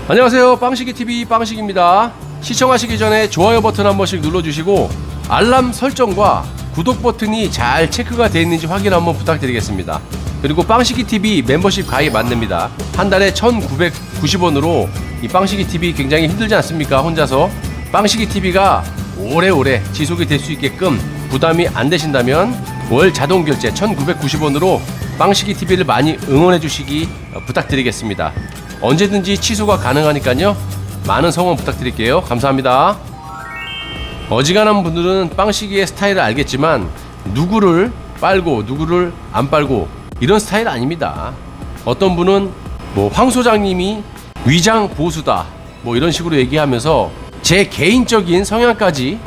안녕하세요. 빵식이TV 빵식입니다. 시청하시기 전에 좋아요 버튼 한 번씩 눌러주시고 알람 설정과 구독 버튼이 잘 체크가 되어 있는지 확인 한번 부탁드리겠습니다. 그리고 빵식이TV 멤버십 가입 안됩니다. 한 달에 1,990원으로 이 빵식이TV 굉장히 힘들지 않습니까? 혼자서 빵식이TV가 오래오래 지속이 될 수 있게끔 부담이 안 되신다면 월 자동 결제 1,990원으로 빵식이TV를 많이 응원해 주시기 부탁드리겠습니다. 언제든지 취소가 가능하니까요. 많은 성원 부탁드릴게요. 감사합니다. 어지간한 분들은 빵식이의 스타일을 알겠지만 누구를 빨고 누구를 안 빨고 이런 스타일 아닙니다. 어떤 분은 황 소장님이 위장 보수다 이런 식으로 얘기하면서 제 개인적인 성향까지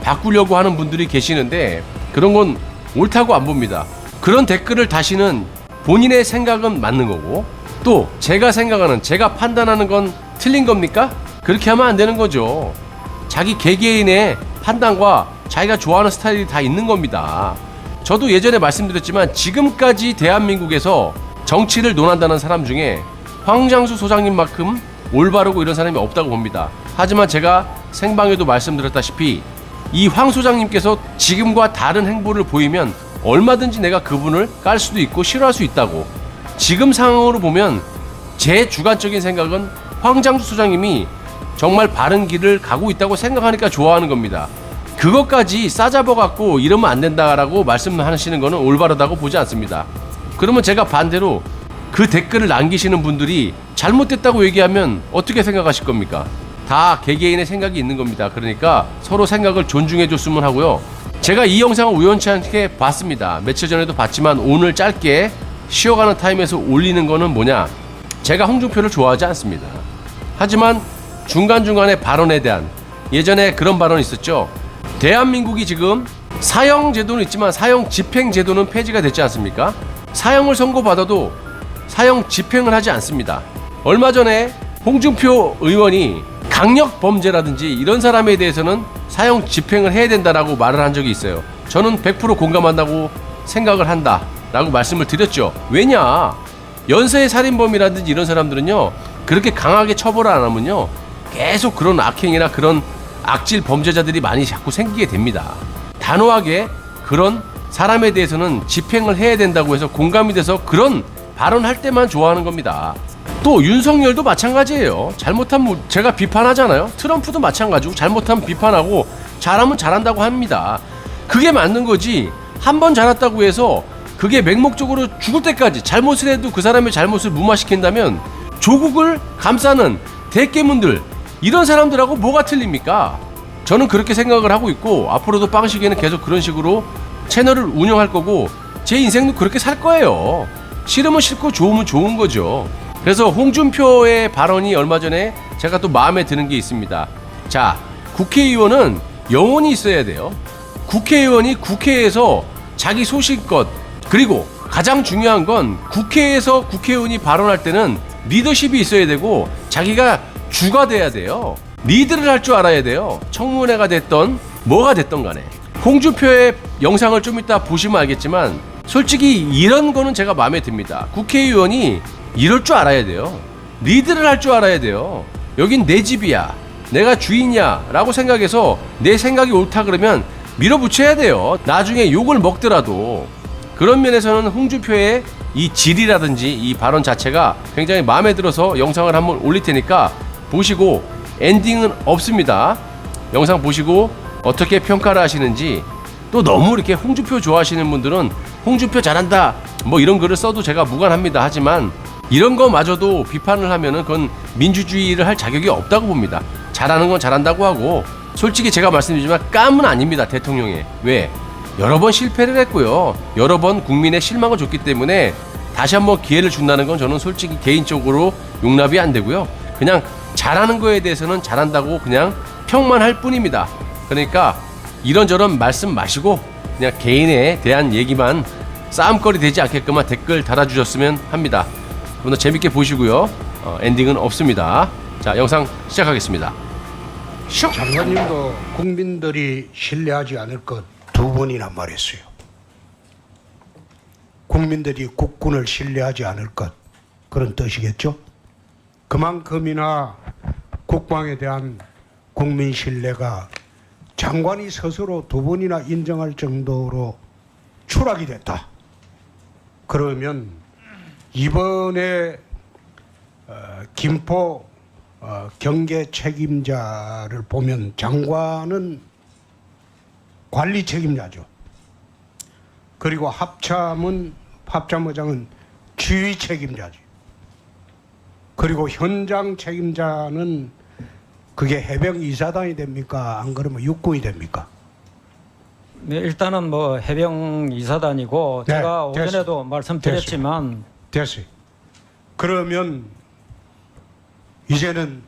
바꾸려고 하는 분들이 계시는데 그런 건 옳다고 안 봅니다. 그런 댓글을 다시는 본인의 생각은 맞는 거고 또 제가 생각하는 제가 판단하는 건 틀린 겁니까? 그렇게 하면 안 되는 거죠. 자기 개개인의 판단과 자기가 좋아하는 스타일이 다 있는 겁니다. 저도 예전에 말씀드렸지만 지금까지 대한민국에서 정치를 논한다는 사람 중에 황장수 소장님만큼 올바르고 이런 사람이 없다고 봅니다. 하지만 제가 생방에도 말씀드렸다시피 이 황 소장님께서 지금과 다른 행보를 보이면 얼마든지 내가 그분을 깔 수도 있고 싫어할 수 있다고. 지금 상황으로 보면 제 주관적인 생각은 황장수 소장님이 정말 바른 길을 가고 있다고 생각하니까 좋아하는 겁니다. 그것까지 싸잡아 갖고 이러면 안 된다라고 말씀하시는 거는 올바르다고 보지 않습니다. 그러면 제가 반대로 그 댓글을 남기시는 분들이 잘못됐다고 얘기하면 어떻게 생각하실 겁니까? 다 개개인의 생각이 있는 겁니다. 그러니까 서로 생각을 존중해 줬으면 하고요. 제가 이 영상을 우연치 않게 봤습니다. 며칠 전에도 봤지만 오늘 짧게 쉬어가는 타임에서 올리는 거는 뭐냐? 제가 홍준표를 좋아하지 않습니다. 하지만 중간중간에 발언에 대한 예전에 그런 발언이 있었죠. 대한민국이 지금 사형 제도는 있지만 사형 집행 제도는 폐지가 됐지 않습니까? 사형을 선고받아도 사형 집행을 하지 않습니다. 얼마 전에 홍준표 의원이 강력 범죄라든지 이런 사람에 대해서는 사형 집행을 해야 된다라고 말을 한 적이 있어요. 저는 100% 공감한다고 생각을 한다라고 말씀을 드렸죠. 왜냐? 연쇄 살인범이라든지 이런 사람들은요 그렇게 강하게 처벌을 안 하면요 계속 그런 악행이나 그런 악질 범죄자들이 많이 자꾸 생기게 됩니다. 단호하게 그런 사람에 대해서는 집행을 해야 된다고 해서 공감이 돼서 그런 발언할 때만 좋아하는 겁니다. 또 윤석열도 마찬가지예요. 잘못하면 제가 비판하잖아요. 트럼프도 마찬가지고 잘못하면 비판하고 잘하면 잘한다고 합니다. 그게 맞는 거지. 한 번 잘했다고 해서 그게 맹목적으로 죽을 때까지 잘못을 해도 그 사람의 잘못을 무마시킨다면 조국을 감싸는 대깨문들 이런 사람들하고 뭐가 틀립니까? 저는 그렇게 생각을 하고 있고 앞으로도 빵식에는 계속 그런 식으로 채널을 운영할 거고 제 인생도 그렇게 살 거예요. 싫으면 싫고 좋으면 좋은 거죠. 그래서 홍준표의 발언이 얼마 전에 제가 또 마음에 드는 게 있습니다. 자, 국회의원은 영혼이 있어야 돼요. 국회의원이 국회에서 자기 소신껏 그리고 가장 중요한 건 국회에서 국회의원이 발언할 때는 리더십이 있어야 되고 자기가 주가 돼야 돼요. 리드를 할 줄 알아야 돼요. 청문회가 됐던 뭐가 됐던 간에. 홍준표의 영상을 좀 이따 보시면 알겠지만 솔직히 이런 거는 제가 마음에 듭니다. 국회의원이 이럴 줄 알아야 돼요. 리드를 할 줄 알아야 돼요. 여긴 내 집이야. 내가 주인이야 라고 생각해서 내 생각이 옳다 그러면 밀어붙여야 돼요. 나중에 욕을 먹더라도. 그런 면에서는 홍준표의 이 질이라든지 이 발언 자체가 굉장히 마음에 들어서 영상을 한번 올릴 테니까 보시고 엔딩은 없습니다. 영상 보시고 어떻게 평가를 하시는지 또 너무 이렇게 홍준표 좋아하시는 분들은 홍준표 잘한다 이런 글을 써도 제가 무관합니다. 하지만 이런 거마저도 비판을 하면은 그건 민주주의를 할 자격이 없다고 봅니다. 잘하는 건 잘한다고 하고 솔직히 제가 말씀드리지만 깜은 아닙니다. 대통령에. 왜? 여러 번 실패를 했고요. 여러 번 국민의 실망을 줬기 때문에 다시 한번 기회를 준다는 건 저는 솔직히 개인적으로 용납이 안 되고요. 그냥 잘하는 거에 대해서는 잘한다고 그냥 평만 할 뿐입니다. 그러니까 이런저런 말씀 마시고 그냥 개인에 대한 얘기만 싸움거리 되지 않게끔만 댓글 달아주셨으면 합니다. 오늘 재밌게 보시고요. 엔딩은 없습니다. 자, 영상 시작하겠습니다. 장관님도 국민들이 신뢰하지 않을 것 두 번이나 말했어요. 국민들이 국군을 신뢰하지 않을 것 그런 뜻이겠죠? 그만큼이나 국방에 대한 국민 신뢰가 장관이 스스로 두 번이나 인정할 정도로 추락이 됐다. 그러면 이번에 김포 경계 책임자를 보면 장관은 관리 책임자죠. 그리고 합참의장은 지휘 책임자지. 그리고 현장 책임자는 그게 해병 이사단이 됩니까? 안 그러면 육군이 됩니까? 네, 일단은 뭐 해병 이사단이고 네, 제가 됐어요. 오전에도 말씀드렸지만 됐어요. 그러면 이제는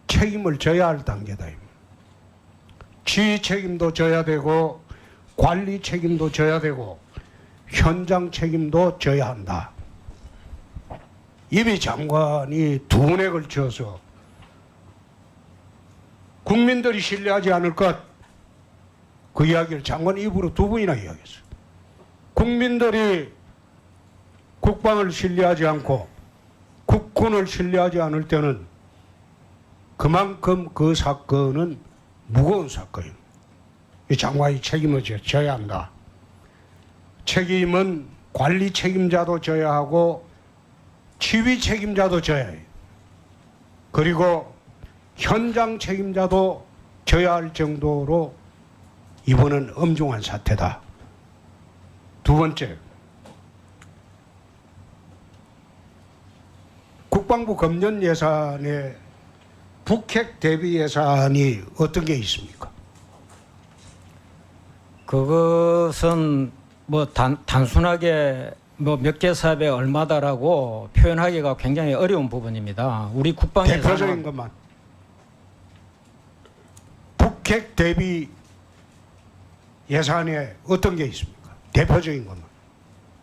책임을 져야 할 단계다. 지휘 책임도 져야 되고 관리 책임도 져야 되고 현장 책임도 져야 한다. 이미 장관이 두 번에 걸쳐서 국민들이 신뢰하지 않을 것, 그 이야기를 장관 입으로 두 번이나 이야기했어요. 국민들이 국방을 신뢰하지 않고 국군을 신뢰하지 않을 때는 그만큼 그 사건은 무거운 사건입니다. 이 장관이 책임을 져야 한다. 책임은 관리 책임자도 져야 하고 지휘 책임자도 져야 해요. 그리고 현장 책임자도 져야 할 정도로 이번은 엄중한 사태다. 두 번째, 국방부 금년 예산에 북핵 대비 예산이 어떤 게 있습니까? 그것은 뭐 단순하게 뭐 몇 개 사업에 얼마다라고 표현하기가 굉장히 어려운 부분입니다. 우리 국방 대표적인 예산은 것만. 북핵 대비 예산에 어떤 게 있습니까? 대표적인 것만.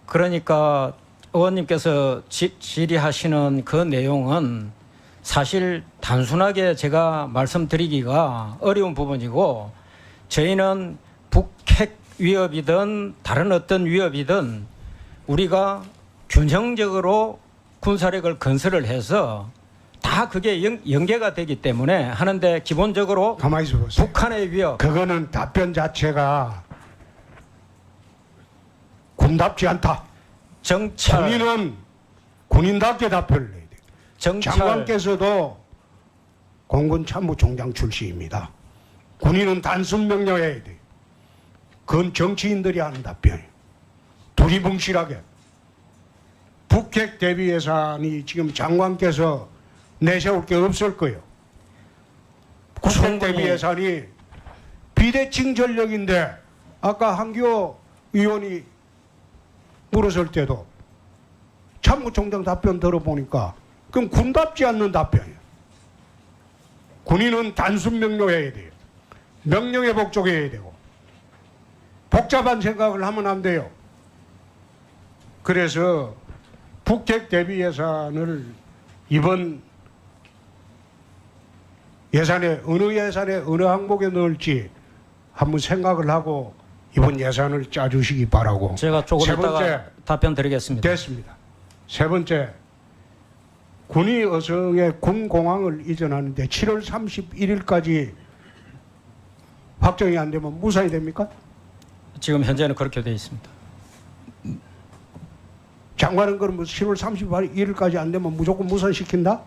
그러니까 의원님께서 질의하시는 그 내용은 사실 단순하게 제가 말씀드리기가 어려운 부분이고, 저희는 북핵 위협이든 다른 어떤 위협이든 우리가 균형적으로 군사력을 건설을 해서 다 그게 연계가 되기 때문에 하는데, 기본적으로 가만히 있어 보세요. 북한의 위협, 그거는 답변 자체가 군답지 않다. 정찰, 군인은 군인답게 답변을 해야 돼요. 정찰, 장관께서도 공군 참모총장 출신입니다. 군인은 단순 명령해야 돼요. 그건 정치인들이 하는 답변이에요. 두리뭉실하게. 북핵 대비 예산이 지금 장관께서 내세울 게 없을 거예요. 북핵 대비 예산이 비대칭 전력인데, 아까 한기호 의원이 물었을 때도 참모총장 답변 들어보니까 그럼 군답지 않는 답변이에요. 군인은 단순 명령해야 돼요. 명령에 복종해야 되고 복잡한 생각을 하면 안 돼요. 그래서 북핵 대비 예산을 이번 예산에 어느 항목에 넣을지 한번 생각을 하고 이번 예산을 짜주시기 바라고. 제가 조금 세 이따가 번째, 답변 드리겠습니다. 됐습니다. 세 번째, 군이 어성에 군공항을 이전하는데 7월 31일까지 확정이 안 되면 무산이 됩니까? 지금 현재는 그렇게 되어 있습니다. 장관은 그러면 7월 31일까지 안 되면 무조건 무산시킨다?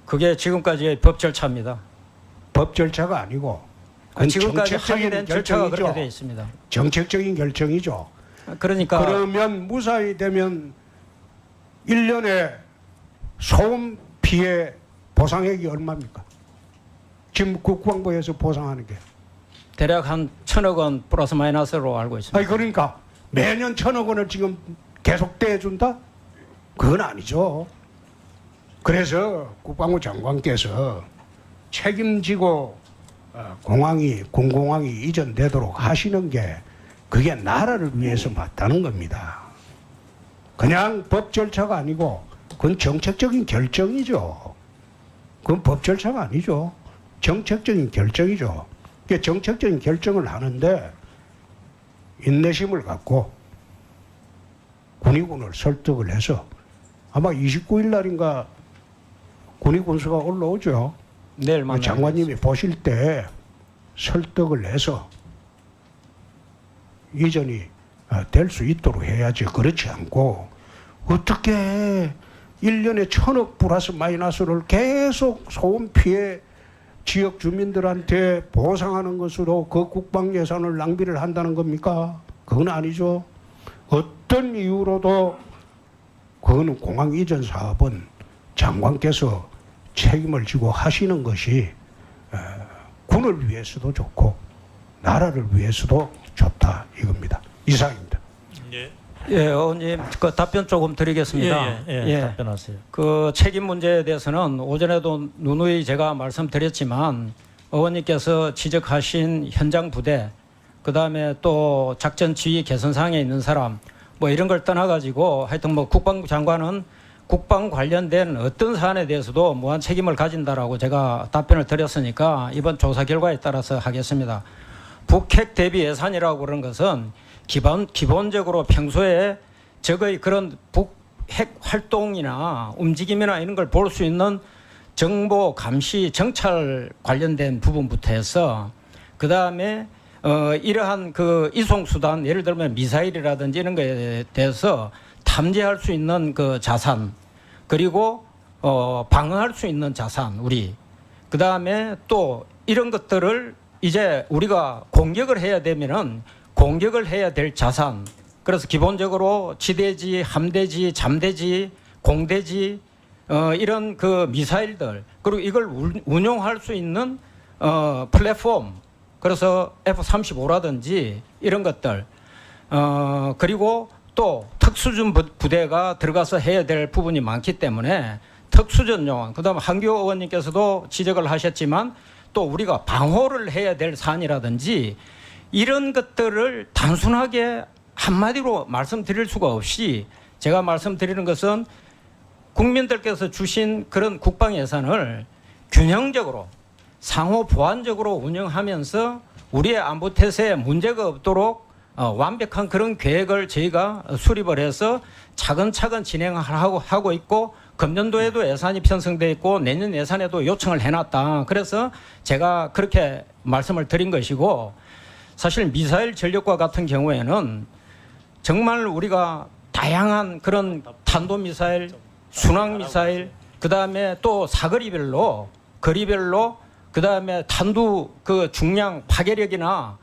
그게 지금까지의 법 절차입니다. 법 절차가 아니고 그건 지금까지 정책적인 확인된 절차가 그렇게 되어 결정이죠. 있습니다. 정책적인 결정이죠. 그러니까 그러면 무사히 되면 1년에 소음 피해 보상액이 얼마입니까? 지금 국방부에서 보상하는 게. 대략 한 1,000억 원 플러스 마이너스로 알고 있습니다. 아니 그러니까 매년 1,000억 원을 지금 계속 떼준다? 그건 아니죠. 그래서 국방부 장관께서 책임지고 군공항이 이전되도록 하시는 게 그게 나라를 위해서 맞다는 겁니다. 그냥 법 절차가 아니고 그건 정책적인 결정이죠. 그건 법 절차가 아니죠. 정책적인 결정이죠. 그게 정책적인 결정을 하는데 인내심을 갖고 군의군을 설득을 해서 아마 29일 날인가 군의군수가 올라오죠. 내일 만나. 장관님이 보실 때 설득을 해서 이전이 될 수 있도록 해야지. 그렇지 않고 어떻게 1년에 1,000억 플러스 마이너스를 계속 소음 피해 지역 주민들한테 보상하는 것으로 그 국방 예산을 낭비를 한다는 겁니까? 그건 아니죠. 어떤 이유로도 그거는 공항 이전 사업은 장관께서 책임을 지고 하시는 것이 군을 위해서도 좋고 나라를 위해서도 좋다 이겁니다. 이상입니다. 예. 예, 의원님 그 답변 조금 드리겠습니다. 답변하세요. 그 책임 문제에 대해서는 오전에도 누누이 제가 말씀드렸지만 의원님께서 지적하신 현장 부대, 그 다음에 또 작전 지휘 개선상에 있는 사람, 뭐 이런 걸 떠나가지고 하여튼 뭐 국방부 장관은 국방 관련된 어떤 사안에 대해서도 무한 책임을 가진다라고 제가 답변을 드렸으니까 이번 조사 결과에 따라서 하겠습니다. 북핵 대비 예산이라고 그러는 것은 기본적으로 평소에 적의 그런 북핵 활동이나 움직임이나 이런 걸 볼 수 있는 정보 감시 정찰 관련된 부분부터 해서 그 다음에 이러한 그 이송 수단, 예를 들면 미사일이라든지 이런 거에 대해서 탐지할 수 있는 그 자산, 그리고 방어할 수 있는 자산, 우리. 그 다음에 또 이런 것들을 이제 우리가 공격을 해야 되면은 공격을 해야 될 자산. 그래서 기본적으로 지대지, 함대지, 잠대지, 공대지, 이런 그 미사일들, 그리고 이걸 운용할 수 있는 플랫폼. 그래서 F-35라든지 이런 것들, 그리고 또 특수전 부대가 들어가서 해야 될 부분이 많기 때문에 특수전 요원, 그다음 한교 의원님께서도 지적을 하셨지만 또 우리가 방호를 해야 될 사안이라든지 이런 것들을 단순하게 한마디로 말씀드릴 수가 없이 제가 말씀드리는 것은 국민들께서 주신 그런 국방 예산을 균형적으로 상호 보완적으로 운영하면서 우리의 안보 태세에 문제가 없도록 완벽한 그런 계획을 저희가 수립을 해서 차근차근 진행하고 있고 금년도에도 예산이 편성되어 있고 내년 예산에도 요청을 해놨다. 그래서 제가 그렇게 말씀을 드린 것이고 사실 미사일 전력과 같은 경우에는 정말 우리가 다양한 그런 탄도미사일, 순항미사일, 그 다음에 또 사거리별로 거리별로 그 다음에 탄두 그 중량 파괴력이나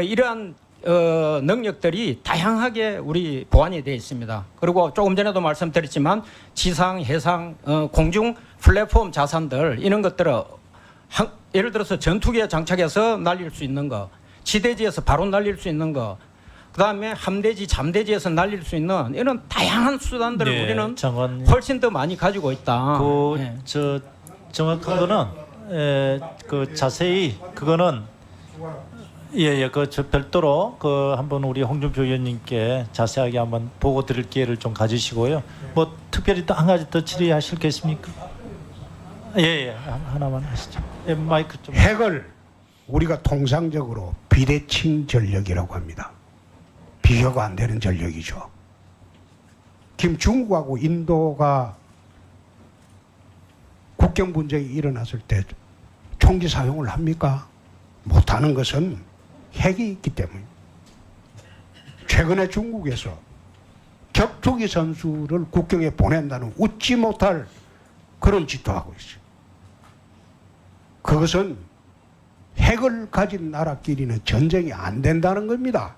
이러한 능력들이 다양하게 우리 보완이 되어 있습니다. 그리고 조금 전에도 말씀드렸지만 지상, 해상, 공중 플랫폼 자산들 이런 것들을 예를 들어서 전투기에 장착해서 날릴 수 있는 거, 지대지에서 바로 날릴 수 있는 거, 그 다음에 함대지, 잠대지에서 날릴 수 있는 이런 다양한 수단들을 네, 우리는 장관님. 훨씬 더 많이 가지고 있다. 저 정확한 거는 그 자세히 그거는 저 별도로 그 한번 우리 홍준표 의원님께 자세하게 한번 보고 드릴 기회를 좀 가지시고요. 뭐 특별히 또 한 가지 더 질의하실 게 있습니까? 하나만 하시죠. 마이크 좀. 핵을 우리가 통상적으로 비대칭 전력이라고 합니다. 비교가 안 되는 전력이죠. 지금 중국하고 인도가 국경 분쟁이 일어났을 때 총기 사용을 합니까? 못하는 것은 핵이 있기 때문입니다. 최근에 중국에서 격투기 선수를 국경에 보낸다는 웃지 못할 그런 짓도 하고 있어요. 그것은 핵을 가진 나라끼리는 전쟁이 안 된다는 겁니다.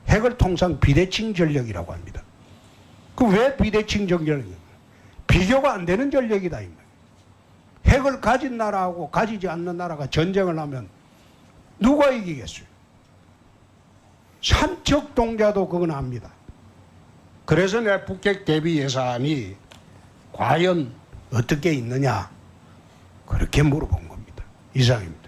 핵을 통상 비대칭 전력이라고 합니다. 그 왜 비대칭 전력이냐? 비교가 안 되는 전력이다 이 말이에요. 핵을 가진 나라하고 가지지 않는 나라가 전쟁을 하면 누가 이기겠어요? 삼척 동자도 그건 압니다. 그래서 내 북핵 대비 예산이 과연 어떻게 있느냐 그렇게 물어본 겁니다. 이상입니다.